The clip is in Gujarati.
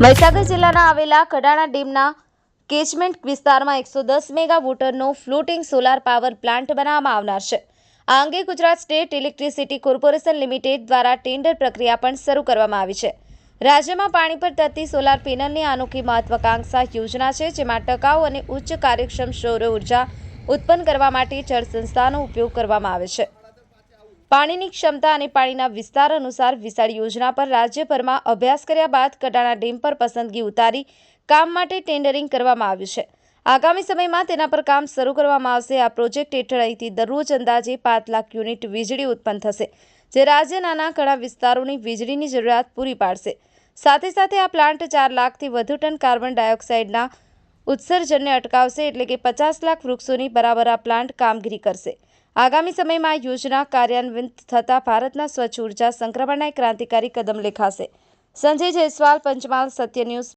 મહીસાગર જિલ્લાના આવેલા કડાણા ડેમના કેચમેન્ટ વિસ્તારમાં 110 મેગાવોટનો ફ્લોટિંગ સોલાર પાવર પ્લાન્ટ બનાવવામાં આવનાર છે। આ અંગે Gujarat state electricity corporation limited દ્વારા ટેન્ડર પ્રક્રિયા પણ શરૂ કરવામાં આવી છે। રાજ્યમાં પાણી પર તરતી સોલાર પેનલની અનોખી મહત્વાકાંક્ષા યોજના છે, જેમાં ટકાઉ અને ઉચ્ચ કાર્યક્ષમ સૌર ઉર્જા ઉત્પન્ન કરવા માટે જળ સંસ્થાનો ઉપયોગ કરવામાં આવે છે। પાણીની ક્ષમતા અને પાણીના વિસ્તાર અનુસાર વિશાળ યોજના પર રાજ્યભરમાં અભ્યાસ કર્યા બાદ કડાણા ડેમ પર પસંદગી ઉતારી કામ માટે ટેન્ડરિંગ કરવામાં આવ્યું છે। આગામી સમયમાં તેના પર કામ શરૂ કરવામાં આવશે। આ પ્રોજેક્ટ હેઠળ અહીંથી દરરોજ અંદાજે 5 લાખ યુનિટ વીજળી ઉત્પન્ન થશે, જે રાજ્યના ઘણા વિસ્તારોની વીજળીની જરૂરિયાત પૂરી પાડશે। સાથે સાથે આ પ્લાન્ટ 4 લાખથી વધુ ટન કાર્બન ડાયોક્સાઇડના ઉત્સર્જનને અટકાવશે, એટલે કે 50 લાખ વૃક્ષોની બરાબર આ પ્લાન્ટ કામગીરી કરશે। આગામી સમયમાં આ યોજના કાર્યાન્વિત થતાં ભારતના સ્વચ્છ ઉર્જા સંક્રમણના એક ક્રાંતિકારી કદમ લેખાશે। સંજય જયસ્વાલ, પંચમહાલ, સત્ય ન્યૂઝ।